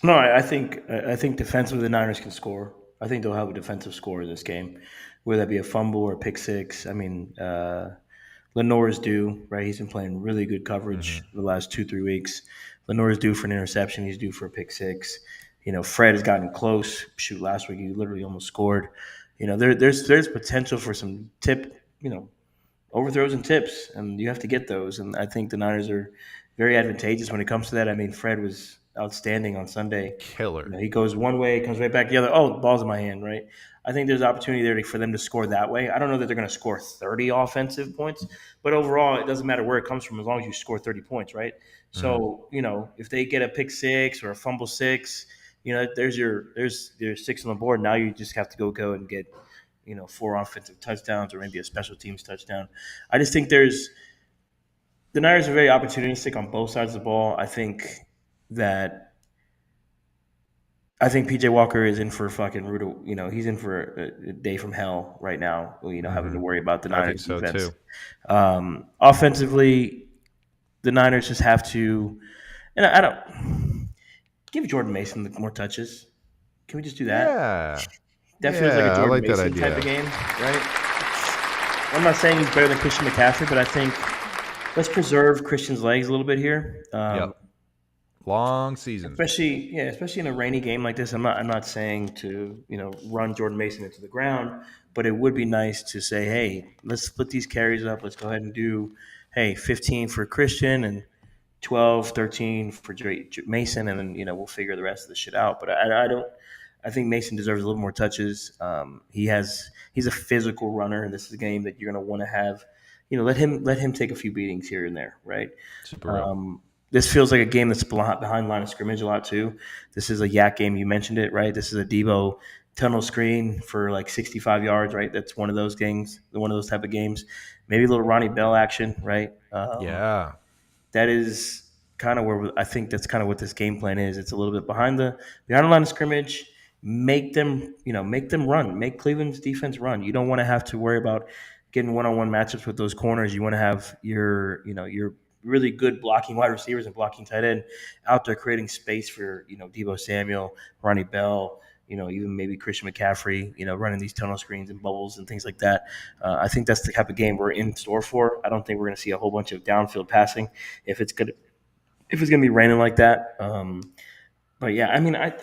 No, I think defensively the Niners can score. I think they'll have a defensive score in this game, whether that be a fumble or a pick six. I mean, Lenore is due, right? He's been playing really good coverage the last 2-3 weeks. Lenore is due for an interception. He's due for a pick six. Fred has gotten close. Shoot, last week he literally almost scored. There's potential for some overthrows and tips, and you have to get those. And I think the Niners are very advantageous when it comes to that. I mean, Fred was outstanding on Sunday. Killer. He goes one way, comes right back the other. Oh, the ball's in my hand, right? I think there's opportunity there for them to score that way. I don't know that they're going to score 30 offensive points, but overall, it doesn't matter where it comes from as long as you score 30 points, right? So, if they get a pick six or a fumble six, there's your 6 on the board. Now you just have to go and get 4 offensive touchdowns or maybe a special teams touchdown. I just think the Niners are very opportunistic on both sides of the ball. I think PJ Walker is in for fucking rude. He's in for a day from hell right now. Having to worry about the Niners I think so defense. too. Offensively, the Niners just have to, and I don't give Jordan Mason more touches. Can we just do that? Yeah. That feels like a Jordan like Mason type of game, right? I'm not saying he's better than Christian McCaffrey, but I think let's preserve Christian's legs a little bit here. Long season, especially in a rainy game like this. I'm not saying to run Jordan Mason into the ground, but it would be nice to say, hey, let's split these carries up. Let's go ahead and do 15 for Christian and 12, 13 for Mason, and then we'll figure the rest of the shit out. But I think Mason deserves a little more touches. He's a physical runner, and this is a game that you're going to want to have. Let him take a few beatings here and there, right? Super real. This feels like a game that's behind line of scrimmage a lot too. This is a yak game. You mentioned it, right? This is a Deebo tunnel screen for like 65 yards, right? That's one of those games, one of those type of games. Maybe a little Ronnie Bell action, right? Yeah. That is kind of where I think that's kind of what this game plan is. It's a little bit behind the line of scrimmage. Make them run. Make Cleveland's defense run. You don't want to have to worry about getting one-on-one matchups with those corners. You want to have your really good blocking wide receivers and blocking tight end out there creating space for, Deebo Samuel, Ronnie Bell, even maybe Christian McCaffrey, running these tunnel screens and bubbles and things like that. I think that's the type of game we're in store for. I don't think we're going to see a whole bunch of downfield passing if it's going to be raining like that. But yeah, I mean, I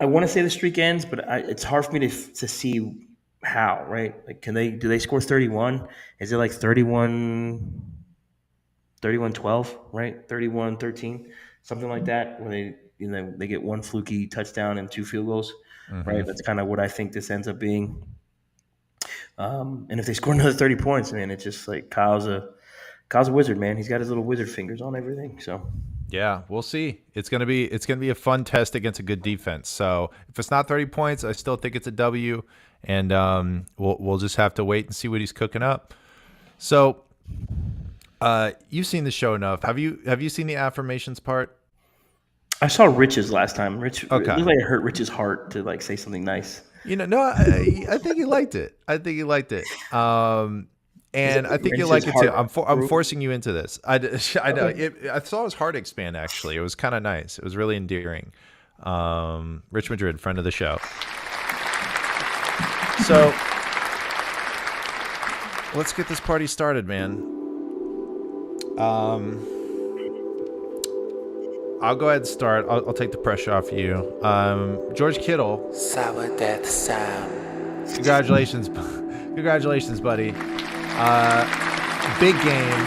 want to say the streak ends, but it's hard for me to see how, right? Like, do they score 31? Is it like 31-12, right? 31-13, something like that, where they get one fluky touchdown and 2 field goals, right? That's kind of what I think this ends up being. And if they score another 30 points, man, it's just like Kyle's a wizard, man. He's got his little wizard fingers on everything. So yeah, we'll see. It's gonna be a fun test against a good defense. So if it's not 30 points, I still think it's a W, and we'll just have to wait and see what he's cooking up. So. You've seen the show enough. Have you seen the affirmations part? I saw Rich's last time. Rich, okay. It looked like it hurt Rich's heart to say something nice. No, I think he liked it. And I think you like it too. I'm forcing you into this. I know. I saw his heart expand. Actually, it was kind of nice. It was really endearing. Rich Madrid, friend of the show. So let's get this party started, man. I'll go ahead and start. I'll take the pressure off you. George Kittle. Sourdeath Sam. Congratulations. Congratulations, buddy. Big game.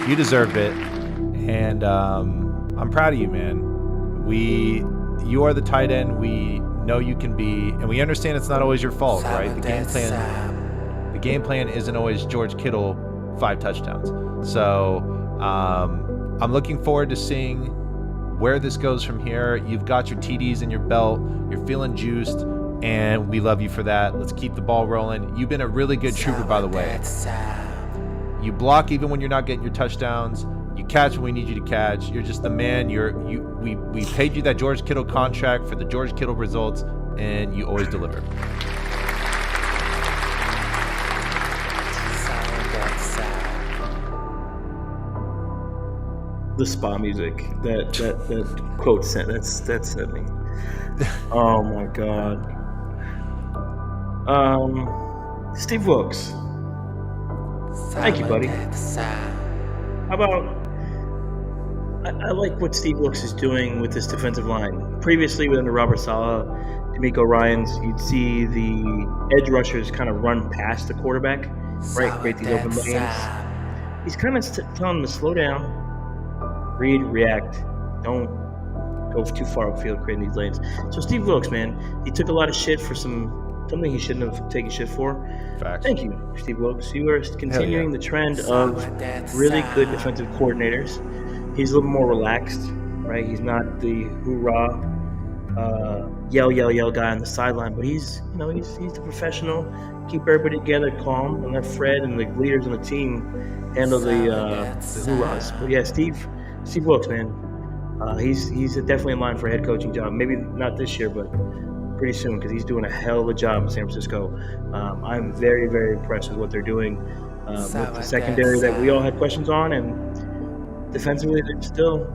You deserved it. And I'm proud of you, man. You are the tight end we know you can be, and we understand it's not always your fault, right? The game plan isn't always George Kittle 5 touchdowns. So I'm looking forward to seeing where this goes from here. You've got your TDs in your belt. You're feeling juiced, and we love you for that. Let's keep the ball rolling. You've been a really good trooper, by the way. You block even when you're not getting your touchdowns. You catch when we need you to catch. You're just the man. We paid you that George Kittle contract for the George Kittle results, and you always deliver. The spa music that quote sent that sent me. Oh my god. Steve Wilkes. Thank you, buddy. How about I like what Steve Wilkes is doing with this defensive line. Previously, under Robert Saleh, D'Amico Ryans, you'd see the edge rushers kind of run past the quarterback, right? Create these open lanes. He's kind of telling them to slow down, read, react. Don't go too far upfield creating these lanes. So Steve Wilkes, man, he took a lot of shit for something he shouldn't have taken shit for. Facts. Thank you, Steve Wilkes. You are continuing the trend of really good defensive coordinators. He's a little more relaxed, right? He's not the hoorah, yell guy on the sideline, but he's the professional. Keep everybody together, calm, and let Fred and the leaders on the team handle the hoorahs. But yeah, Steve Wilkes, man, he's definitely in line for a head coaching job. Maybe not this year, but pretty soon, because he's doing a hell of a job in San Francisco. I'm very, very impressed with what they're doing with the secondary that we all had questions on, and defensively they're still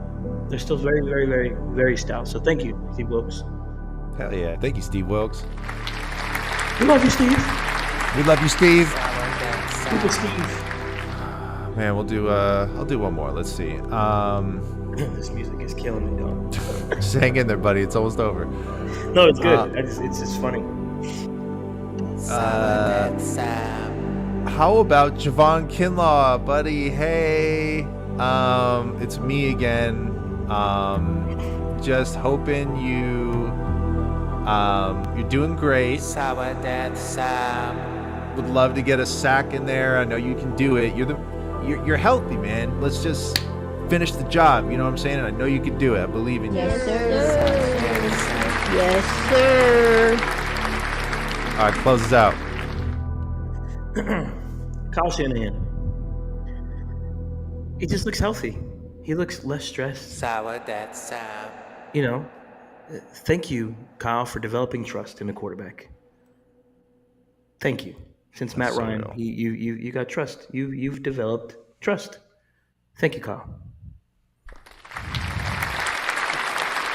very, very, very, very stout. So thank you, Steve Wilkes. Hell yeah. Thank you, Steve Wilkes. We love you, Steve. We love you, Steve. Look at Steve. Man, I'll do one more. Let's see. This music is killing me, dog. Just hang in there, buddy. It's almost over. No, it's good. It's just funny. How about Javon Kinlaw, buddy? Hey, it's me again. Just hoping you're doing great. Would love to get a sack in there. I know you can do it. You're healthy, man. Let's just finish the job. You know what I'm saying? And I know you can do it. I believe in you. Yes, sir. Yes, sir. All right, close us out. Kyle Shanahan. He just looks healthy. He looks less stressed. Sourdeath Sam. Thank you, Kyle, for developing trust in the quarterback. Thank you. Since Matt Ryan, you got trust. You've developed trust. Thank you, Kyle.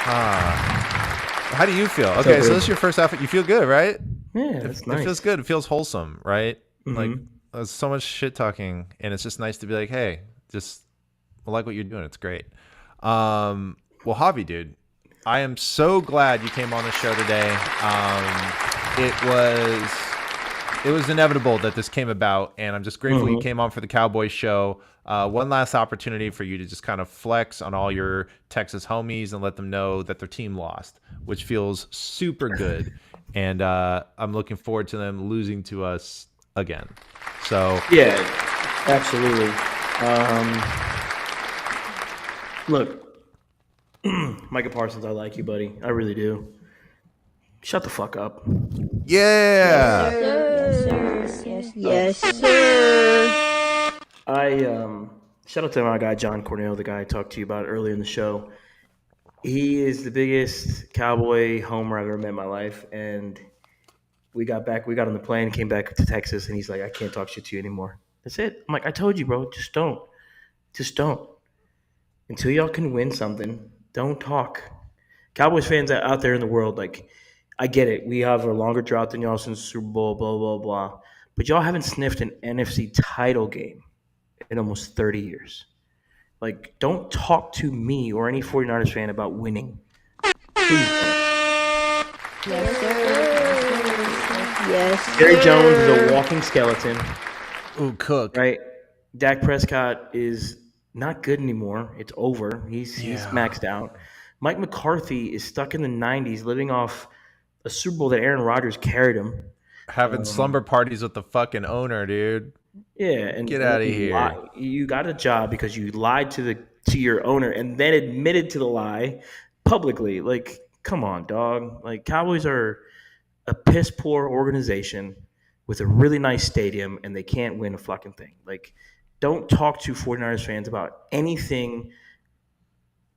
How do you feel? Okay, so this is your first outfit. You feel good, right? Yeah, that's nice. It feels good. It feels wholesome, right? Mm-hmm. Like there's so much shit talking, and it's just nice to be like, hey, I like what you're doing. It's great. Well, Javi, dude, I am so glad you came on the show today. It was inevitable that this came about, and I'm just grateful you came on for the Cowboys show. One last opportunity for you to just kind of flex on all your Texas homies and let them know that their team lost, which feels super good. And I'm looking forward to them losing to us again. So yeah, absolutely. Look, Micah Parsons, I like you, buddy. I really do. Shut the fuck up. Yeah. Yes, sir. Shout out to my guy John Cornell, the guy I talked to you about earlier in the show. He is the biggest Cowboy homer I've ever met in my life, and we got on the plane, came back to Texas, and he's like, I can't talk shit to you anymore. That's it. I'm like, I told you, bro, just don't. Until y'all can win something, don't talk. Cowboys fans out there in the world, like, I get it. We have a longer drought than y'all since Super Bowl, blah, blah, blah. but y'all haven't sniffed an NFC title game in almost 30 years. Like, don't talk to me or any 49ers fan about winning. Please don't. Yes, sir. Yes, Jerry sir. Jones is a walking skeleton, Ooh, Cook. right? Dak Prescott is not good anymore. It's over. He's maxed out. Mike McCarthy is stuck in the 90s living off a Super Bowl that Aaron Rodgers carried him. Having slumber parties with the fucking owner, dude. Yeah, and Get outta you here. You got a job because you lied to your owner and then admitted to the lie publicly. Like, come on, dog. Like, Cowboys are a piss poor organization with a really nice stadium, and they can't win a fucking thing. Like, don't talk to 49ers fans about anything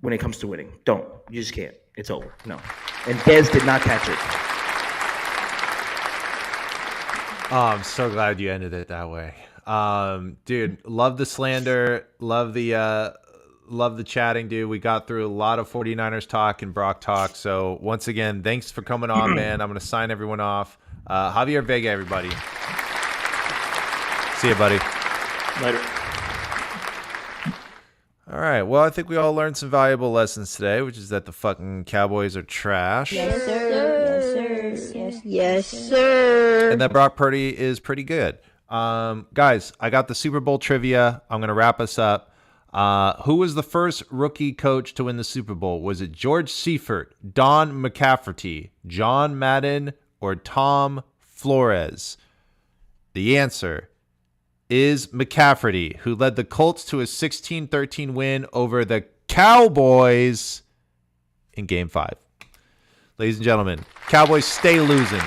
when it comes to winning. Don't. You just can't. It's over. No. And Dez did not catch it. Oh, I'm so glad you ended it that way. Dude, love the slander. Love the chatting, dude. We got through a lot of 49ers talk and Brock talk. So once again, thanks for coming on, man. I'm going to sign everyone off. Javier Vega, everybody. See you, buddy. Later. All right. Well, I think we all learned some valuable lessons today, which is that the fucking Cowboys are trash. Yes, sir. Yes, sir. Yes, sir. And that Brock Purdy is pretty good. Guys, I got the Super Bowl trivia. I'm going to wrap us up. Who was the first rookie coach to win the Super Bowl? Was it George Seifert, Don McCafferty, John Madden, or Tom Flores? The answer is McCafferty, who led the Colts to a 16-13 win over the Cowboys in Game 5. Ladies and gentlemen, Cowboys stay losing.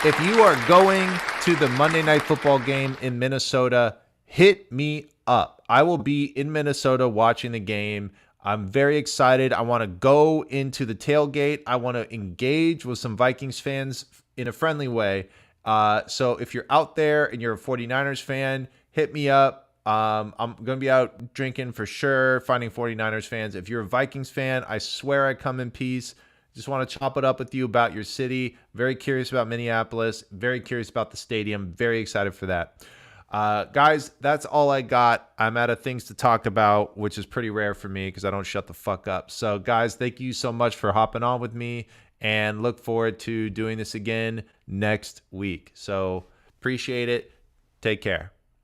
If you are going to the Monday Night Football game in Minnesota, hit me up. I will be in Minnesota watching the game. I'm very excited. I want to go into the tailgate. I want to engage with some Vikings fans in a friendly way. So if you're out there and you're a 49ers fan, hit me up. I'm going to be out drinking for sure, finding 49ers fans. If you're a Vikings fan, I swear I come in peace. Just want to chop it up with you about your city. Very curious about Minneapolis. Very curious about the stadium. Very excited for that. Guys, that's all I got. I'm out of things to talk about, which is pretty rare for me because I don't shut the fuck up. So, guys, thank you so much for hopping on with me and look forward to doing this again next week. So, appreciate it. Take care.